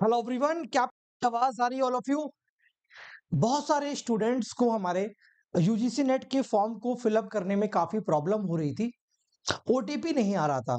Hello everyone, क्या आवाज आ रही है ऑल ऑफ यू? बहुत सारे स्टूडेंट्स को हमारे यूजीसी नेट के फॉर्म को फिलअप करने में काफी प्रॉब्लम हो रही थी। ओटीपी नहीं आ रहा था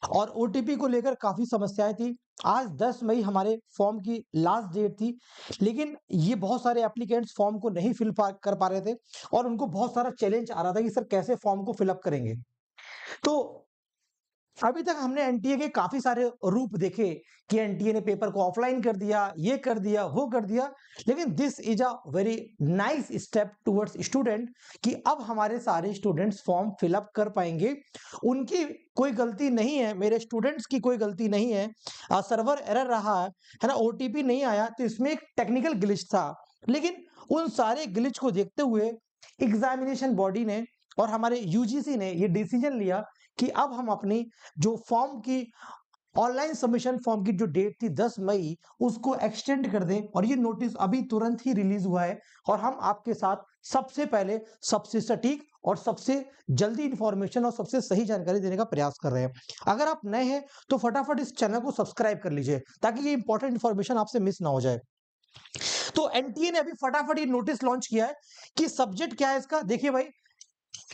और ओटीपी को लेकर काफी समस्याएं थी। आज 10 मई हमारे फॉर्म की लास्ट डेट थी, लेकिन ये बहुत सारे एप्लीकेंट्स फॉर्म को नहीं कर पा रहे थे और उनको बहुत सारा चैलेंज आ रहा था कि सर कैसे फॉर्म को फिलअप करेंगे। तो अभी तक हमने एनटीए के काफी सारे रूप देखे कि एनटीए ने पेपर को ऑफलाइन कर दिया, ये कर दिया, वो कर दिया। लेकिन this is a very nice step towards student कि अब हमारे सारे स्टूडेंट्स फॉर्म फिलअप कर पाएंगे। उनकी कोई गलती नहीं है, मेरे स्टूडेंट्स की कोई गलती नहीं है। सर्वर एरर रहा है ना, ओटीपी नहीं आया, तो इसमें एक टेक्निकल ग्लिच था। लेकिन उन सारे ग्लिच को देखते हुए एग्जामिनेशन बॉडी ने और हमारे यूजीसी ने ये डिसीजन लिया कि अब हम अपनी जो फॉर्म की ऑनलाइन सबमिशन फॉर्म की जो डेट थी 10 मई, उसको एक्सटेंड कर दें। और ये नोटिस अभी तुरंत ही रिलीज हुआ है और हम आपके साथ सबसे पहले, सबसे सटीक और सबसे जल्दी इंफॉर्मेशन और सबसे सही जानकारी देने का प्रयास कर रहे हैं। अगर आप नए हैं तो फटाफट इस चैनल को सब्सक्राइब कर लीजिए ताकि ये इंपॉर्टेंट इंफॉर्मेशन आपसे मिस ना हो जाए। तो एनटीए ने अभी फटाफट ये नोटिस लॉन्च किया है कि सब्जेक्ट क्या है इसका, देखिए भाई,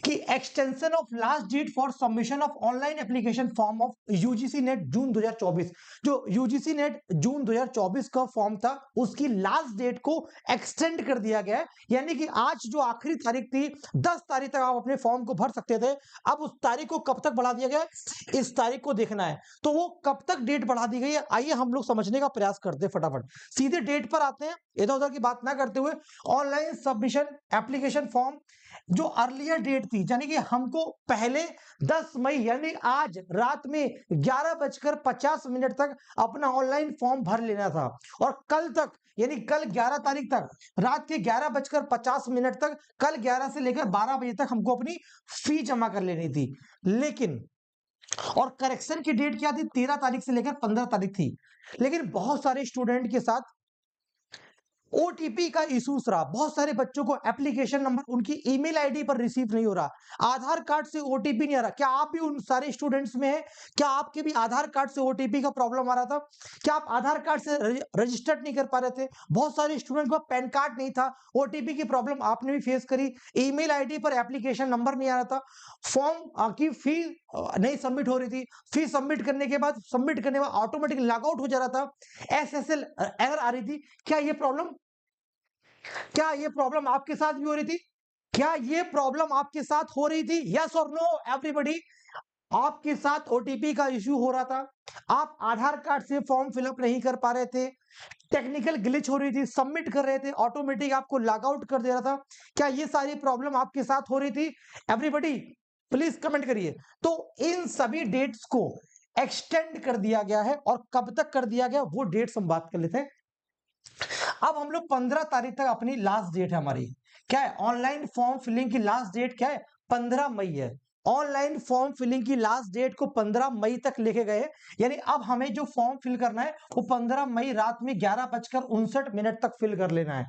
कि extension of last date for submission of online application form of UGC NET June 2024। जो यूजीसी नेट जून 2024 का फॉर्म था उसकी लास्ट डेट को एक्सटेंड कर दिया गया है। यानी कि आज जो आखिरी तारीख थी 10 तारीख तक आप अपने फॉर्म को भर सकते थे, अब उस तारीख को कब तक बढ़ा दिया गया है, इस तारीख को देखना है। तो वो कब तक डेट बढ़ा दी गई है, आइए हम लोग समझने का प्रयास करते हैं। फटाफट सीधे डेट पर आते हैं, इधर उधर की बात ना करते हुए। ऑनलाइन सबमिशन एप्लीकेशन फॉर्म जो अर्लियर डेट थी, यानी कि हमको पहले 10 मई यानी आज रात में 11:50 तक अपना ऑनलाइन फॉर्म भर लेना था और कल तक यानी कल 11 तारीख तक रात के 11:50 तक, कल 11 से लेकर 12 बजे तक हमको अपनी फी जमा कर लेनी थी। लेकिन और करेक्शन की डेट क्या थी, 13 तारीख से लेकर 15 तारीख थी। लेकिन बहुत सारे स्टूडेंट के साथ ओटीपी का इश्यूज रहा। बहुत सारे बच्चों को एप्लीकेशन नंबर उनकी ईमेल आईडी पर रिसीव नहीं हो रहा, आधार कार्ड से ओटीपी नहीं आ रहा। क्या आप भी उन सारे स्टूडेंट्स में हैं? क्या आपके भी आधार कार्ड से ओटीपी का प्रॉब्लम आ रहा था? क्या आप आधार कार्ड से रजिस्टर्ड नहीं कर पा रहे थे? बहुत सारे स्टूडेंट को पैन कार्ड नहीं था, ओटीपी की प्रॉब्लम आपने भी फेस करी। ईमेल आईडी पर एप्लीकेशन नंबर नहीं आ रहा था, फॉर्म की फी नहीं सबमिट हो रही थी, फी सबमिट करने के बाद ऑटोमेटिक लॉग आउट हो जा रहा था, एसएसएल एरर आ रही थी। क्या ये प्रॉब्लम आपके साथ भी हो रही थी? क्या ये प्रॉब्लम आपके साथ हो रही थी? यस और नो एवरीबॉडी। आपके साथ ओटीपी का इश्यू हो रहा था, आप आधार कार्ड से फॉर्म फिलअप नहीं कर पा रहे थे, टेक्निकल ग्लिच हो रही थी, सबमिट कर रहे थे ऑटोमेटिक आपको लॉग आउट कर दे रहा था। क्या ये सारी प्रॉब्लम आपके साथ हो रही थी? एवरीबॉडी प्लीज कमेंट करिए। तो इन सभी डेट्स को एक्सटेंड कर दिया गया है और कब तक कर दिया गया वो डेट्स हम बात कर लेते हैं। अब हम लोग 15 तारीख तक अपनी लास्ट डेट है हमारी। क्या है ऑनलाइन फॉर्म फिलिंग की लास्ट डेट? क्या है? 15 मई है। ऑनलाइन फॉर्म फिलिंग की लास्ट डेट को 15 मई तक लेके गए। यानी अब हमें जो फॉर्म फिल करना है वो 15 मई रात में 11:59 तक फिल कर लेना है।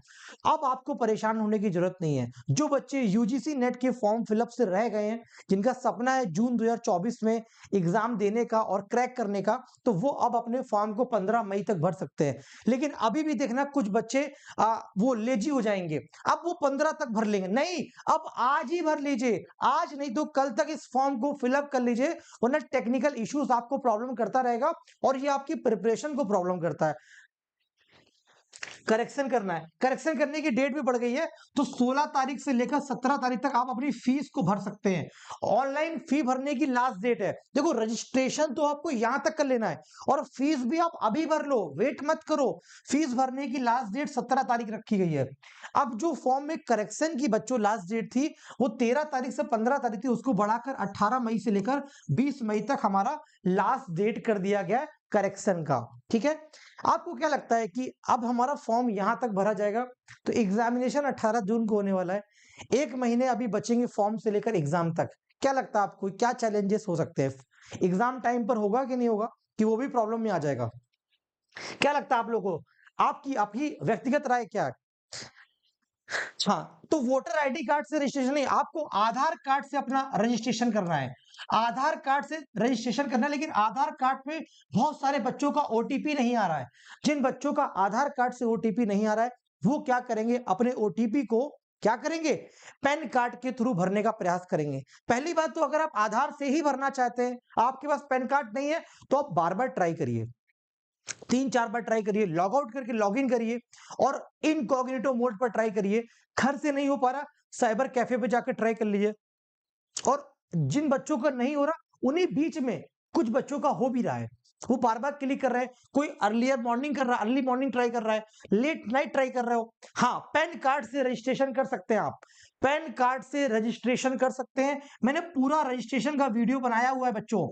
अब आपको परेशान होने की जरूरत नहीं है। जो बच्चे यूजीसी नेट के फॉर्म फिलअप से रह गए हैं, जिनका सपना है जून 2024 में एग्जाम देने का और क्रैक करने का, तो वो अब अपने फॉर्म को 15 मई तक भर सकते हैं। लेकिन अभी भी देखना कुछ बच्चे वो लेजी हो जाएंगे, अब वो 15 तक भर लेंगे। नहीं, अब आज ही भर लीजिए, आज नहीं तो कल तक इस फॉर्म को फिलअप कर लीजिए, वरना टेक्निकल इश्यूज आपको प्रॉब्लम करता रहेगा और ये आपकी प्रिपरेशन को प्रॉब्लम करता है। करेक्शन करना है, करेक्शन करने की डेट भी बढ़ गई है, तो 16 तारीख से लेकर 17 तारीख तक आप अपनी फीस को भर सकते हैं। ऑनलाइन फी भरने की लास्ट डेट है। देखो, रजिस्ट्रेशन तो आपको यहां तक कर लेना है और फीस भी आप अभी भर लो, वेट मत करो। फीस भरने की लास्ट डेट 17 तारीख रखी गई है। अब जो फॉर्म में करेक्शन की बच्चों लास्ट डेट थी वो 13 तारीख से 15 तारीख थी, उसको बढ़ाकर 18 मई से लेकर 20 मई तक हमारा लास्ट डेट कर दिया गया करेक्शन का। ठीक है, आपको क्या लगता है कि अब हमारा फॉर्म यहां तक भरा जाएगा? तो एग्जामिनेशन 18 जून को होने वाला है, एक महीने अभी बचेंगे फॉर्म से लेकर एग्जाम तक। क्या लगता है आपको क्या चैलेंजेस हो सकते हैं? एग्जाम टाइम पर होगा कि नहीं होगा, कि वो भी प्रॉब्लम में आ जाएगा? क्या लगता है आप लोगों को? आपकी आपकी व्यक्तिगत राय क्या है? हाँ, तो वोटर आईडी कार्ड से रजिस्ट्रेशन नहीं, आपको आधार कार्ड से अपना रजिस्ट्रेशन करना है। आधार कार्ड से रजिस्ट्रेशन करना है, लेकिन आधार कार्ड पे बहुत सारे बच्चों का ओटीपी नहीं आ रहा है। जिन बच्चों का आधार कार्ड से ओटीपी नहीं आ रहा है, वो क्या करेंगे, अपने ओटीपी को क्या करेंगे, पैन कार्ड के थ्रू भरने का प्रयास करेंगे। पहली बात तो अगर आप आधार से ही भरना चाहते हैं, आपके पास पैन कार्ड नहीं है, तो आप बार-बार ट्राई करिए। 3-4 बार ट्राई करिए, लॉग आउट करके लॉगिन करिए और इनकॉग्निटो मोड पर ट्राई करिए। घर से नहीं हो पा रहा, साइबर कैफे पे जाकर ट्राई कर लीजिए। और जिन बच्चों का नहीं हो रहा, उन्हीं बीच में कुछ बच्चों का हो भी रहा है, वो बार-बार क्लिक कर रहे हैं, कोई अर्लियर मॉर्निंग कर रहा है, अर्ली मॉर्निंग ट्राई कर रहा है, लेट नाइट ट्राई कर रहे हो। हाँ, पैन कार्ड से रजिस्ट्रेशन कर सकते हैं आप। पैन कार्ड से रजिस्ट्रेशन कर सकते हैं। मैंने पूरा रजिस्ट्रेशन का वीडियो बनाया हुआ है बच्चों।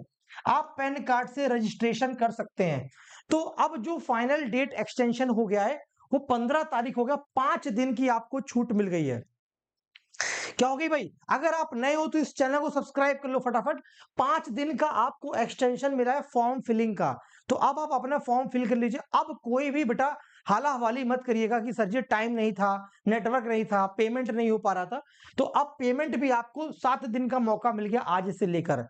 आप पैन कार्ड से रजिस्ट्रेशन कर सकते हैं। तो अब जो फाइनल डेट एक्सटेंशन हो गया है, वो 15 तारीख हो गया, 5 दिन की आपको छूट मिल गई है। क्या हो गई भाई, अगर आप नए हो तो इस चैनल को सब्सक्राइब कर लो फटाफट। 5 दिन का आपको एक्सटेंशन मिला है फॉर्म फिलिंग का। तो अब आप अपना फॉर्म फिल कर लीजिए। अब कोई भी बेटा हाला हवाली मत करिएगा कि सर जी टाइम नहीं था, नेटवर्क नहीं था, पेमेंट नहीं हो पा रहा था। तो अब पेमेंट भी आपको 7 दिन का मौका मिल गया आज से लेकर।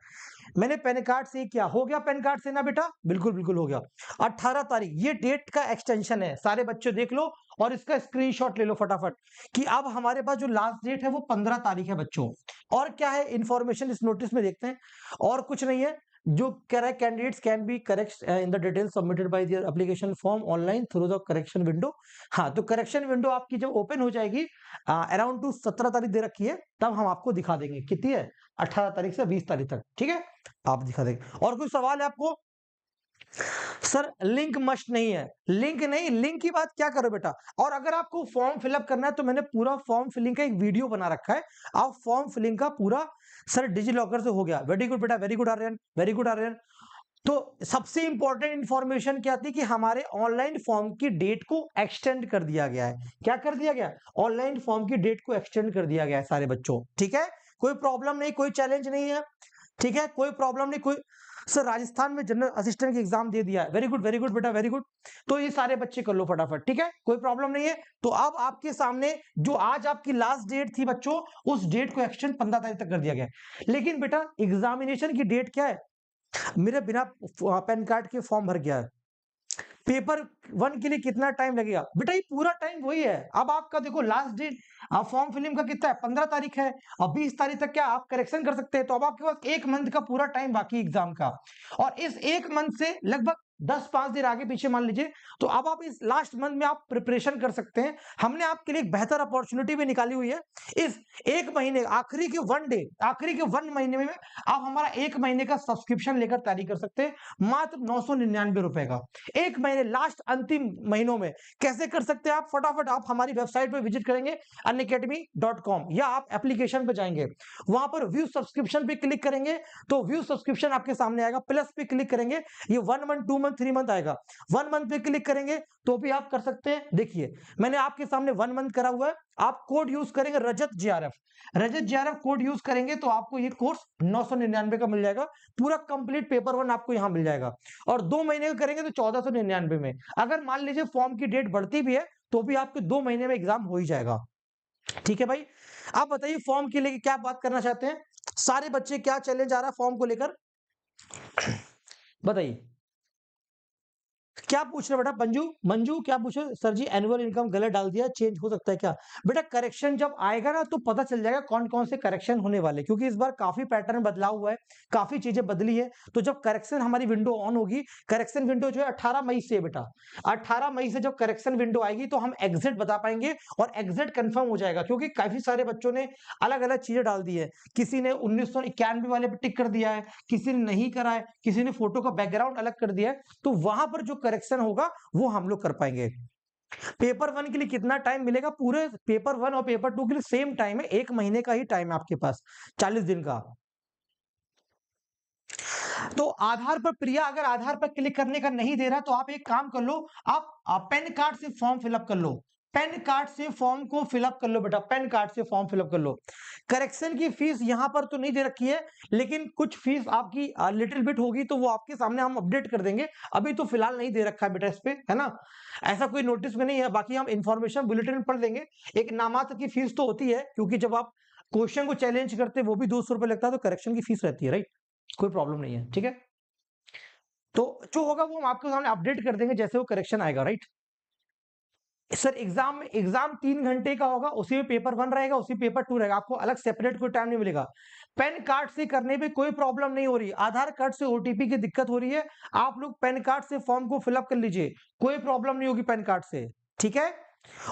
मैंने पैन कार्ड से किया, हो गया पैन कार्ड से ना बेटा, बिल्कुल बिल्कुल हो गया। 18 तारीख ये डेट का एक्सटेंशन है, सारे बच्चे देख लो और इसका स्क्रीनशॉट ले लो फटाफट कि अब हमारे पास जो लास्ट डेट है वो 15 तारीख है बच्चों। और क्या है इंफॉर्मेशन इस नोटिस में देखते हैं, और कुछ नहीं है। जो कह रहा है candidates can be correct in the detail submitted by their application form online through the correction window. हाँ, तो करेक्शन विंडो आपकी जब ओपन हो जाएगी अराउंड टू 17 तारीख दे रखी है, तब हम आपको दिखा देंगे कितनी है, 18 तारीख से 20 तारीख तक, ठीक है, आप दिखा देंगे। और कोई सवाल है आपको? सर लिंक मस्ट नहीं है, लिंक नहीं, लिंक की बात क्या करो बेटा। और अगर आपको फॉर्म फिलअप करना है तो मैंने पूरा फॉर्म फिलिंग का एक वीडियो बना रखा है। आप फॉर्म फिलिंग का पूरा, सर डिजी लॉकर से हो गया, वेरी गुड बेटा, very good Aryan, very good Aryan. तो सबसे इंपॉर्टेंट इंफॉर्मेशन क्या थी कि हमारे ऑनलाइन फॉर्म की डेट को एक्सटेंड कर दिया गया है। क्या कर दिया गया? ऑनलाइन फॉर्म की डेट को एक्सटेंड कर दिया गया है सारे बच्चों, ठीक है, कोई प्रॉब्लम नहीं, कोई चैलेंज नहीं है, ठीक है, कोई प्रॉब्लम नहीं। कोई सर राजस्थान में जनरल असिस्टेंट की एग्जाम दे दिया है, वेरी गुड बेटा, वेरी गुड। तो ये सारे बच्चे कर लो फटाफट, ठीक है, कोई प्रॉब्लम नहीं है। तो अब आपके सामने जो आज आपकी लास्ट डेट थी बच्चों, उस डेट को एक्सटेंड 15 तारीख तक कर दिया गया है। लेकिन बेटा एग्जामिनेशन की डेट क्या है? मेरे बिना पैन कार्ड के फॉर्म भर गया है, पेपर 1 के लिए कितना टाइम लगेगा? बेटा ये पूरा टाइम वही है। अब आपका देखो लास्ट डेट फॉर्म फिलिंग का कितना है, 15 तारीख है, और 20 तारीख तक क्या आप करेक्शन कर सकते हैं। तो अब आपके पास 1 मंथ का पूरा टाइम बाकी एग्जाम का, और इस 1 मंथ से लगभग 10-5 दिन आगे पीछे मान लीजिए, तो अब आप इस लास्ट मंथ में आप प्रिपरेशन कर सकते हैं। हमने आपके लिए एक बेहतर अपॉर्चुनिटी भी निकाली हुई है। इस 1 महीने आखिरी के 1 डे, आखिरी के 1 महीने में आप हमारा 1 महीने का सब्सक्रिप्शन लेकर तैयारी कर सकते हैं, मात्र 999 रुपए का। 1 महीने लास्ट अंतिम महीनों में कैसे कर सकते हैं आप? फटाफट आप हमारी वेबसाइट पे विजिट करेंगे unacademy.com, या आप एप्लीकेशन पे जाएंगे, वहां पर व्यू सब्सक्रिप्शन पे क्लिक करेंगे तो व्यू सब्सक्रिप्शन आपके सामने आएगा। प्लस पे क्लिक करेंगे, ये 1 मंथ 2 मंथ 3 मंथ आएगा। 1 मंथ पे क्लिक करेंगे तो भी आप कर सकते हैं। देखिए मैंने आपके सामने 1 मंथ करा हुआ है। आप कोड यूज करेंगे रजत JRF, रजत JRF कोड यूज करेंगे तो आपको ये कोर्स 999 का मिल जाएगा। पूरा कंप्लीट पेपर 1 आपको यहाँ मिल जाएगा। और 2 महीने का करेंगे तो 1499 में। अगर मान लीजिए फॉर्म की डेट बढ़ती भी है तो भी आपके 2 महीने में एग्जाम हो ही जाएगा, ठीक है भाई। आप बताइए फॉर्म के लिए क्या बात करना चाहते हैं? सारे बच्चे क्या चैलेंज आ रहा है फॉर्म को लेकर, बताइए क्या पूछ रहे बेटा? मंजू, मंजू क्या पूछे? सर जी एनुअल इनकम गलत डाल दिया, चेंज हो सकता है क्या? बेटा करेक्शन जब आएगा ना तो पता चल जाएगा कौन कौन से करेक्शन होने वाले, क्योंकि इस बार काफी पैटर्न बदलाव हुआ है, काफी चीजें बदली है। तो जब करेक्शन हमारी विंडो ऑन होगी, करेक्शन विंडो जो है 18 मई से बेटा, 18 मई से जब करेक्शन विंडो आएगी तो हम एग्जिट बता पाएंगे और एग्जिट कंफर्म हो जाएगा, क्योंकि काफी सारे बच्चों ने अलग अलग चीजें डाल दी है। किसी ने 1991 वाले पे टिक कर दिया है, किसी ने नहीं करा है, किसी ने फोटो का बैकग्राउंड अलग कर दिया है। तो वहां पर जो करेक्शन होगा वो हम लोग कर पाएंगे। पेपर 1 के लिए कितना टाइम मिलेगा? पूरे पेपर 1 और पेपर 2 के लिए सेम टाइम है, 1 महीने का ही टाइम है आपके पास, 40 दिन का। तो आधार पर प्रिया अगर आधार पर क्लिक करने का नहीं दे रहा तो आप एक काम कर लो, आप पेन कार्ड से फॉर्म फिलअप कर लो, पेन कार्ड से फॉर्म को फिलअप कर लो बेटा, पेन कार्ड से फॉर्म फिलअप कर लो। करेक्शन की फीस यहां पर तो नहीं दे रखी है, लेकिन कुछ फीस आपकी लिटिल बिट होगी तो वो आपके सामने हम अपडेट कर देंगे। अभी तो फिलहाल नहीं दे रखा है बेटा इस पे, है ना, ऐसा कोई नोटिस में नहीं है। बाकी हम इंफॉर्मेशन बुलेटिन में पढ़ देंगे। एक नामात्र की फीस तो होती है, क्योंकि जब आप क्वेश्चन को चैलेंज करते हैं वो भी 200 रुपए लगता है, तो करेक्शन की फीस रहती है, राइट। कोई प्रॉब्लम नहीं है, ठीक है। तो जो होगा वो हम आपके सामने अपडेट कर देंगे जैसे वो करेक्शन आएगा, राइट। सर एग्जाम 3 घंटे का होगा, उसी में पेपर 1 रहेगा, उसी पेपर 2 रहेगा, आपको अलग सेपरेट कोई टाइम नहीं मिलेगा। पैन कार्ड से करने पे कोई प्रॉब्लम नहीं हो रही, आधार कार्ड से ओटीपी की दिक्कत हो रही है, आप लोग पैन कार्ड से फॉर्म को फिलअप कर लीजिए, कोई प्रॉब्लम नहीं होगी पैन कार्ड से, ठीक है।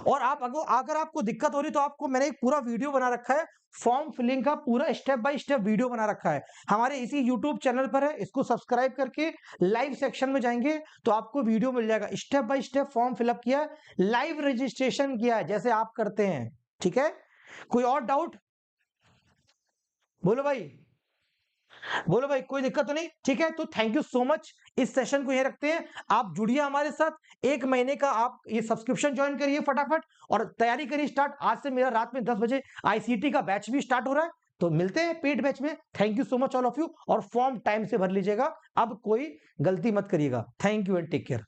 और आप अगर आपको दिक्कत हो रही तो आपको मैंने एक पूरा वीडियो बना रखा है, फॉर्म फिलिंग का पूरा स्टेप बाय स्टेप वीडियो बना रखा है, हमारे इसी यूट्यूब चैनल पर है, इसको सब्सक्राइब करके लाइव सेक्शन में जाएंगे तो आपको वीडियो मिल जाएगा, step by step form fill up किया, लाइव रजिस्ट्रेशन किया है जैसे आप करते हैं, ठीक है। कोई और डाउट? बोलो भाई, बोलो भाई, कोई दिक्कत तो नहीं, ठीक है। तो थैंक यू सो मच, इस सेशन को यही रखते हैं, आप जुड़िए हमारे साथ, 1 महीने का आप ये सब्सक्रिप्शन ज्वाइन करिए फटाफट और तैयारी करिए स्टार्ट। आज से मेरा रात में 10 बजे आईसीटी का बैच भी स्टार्ट हो रहा है, तो मिलते हैं पेड बैच में। Thank you so much all of you, और फॉर्म टाइम से भर लीजिएगा, अब कोई गलती मत करिएगा। Thank you and take care.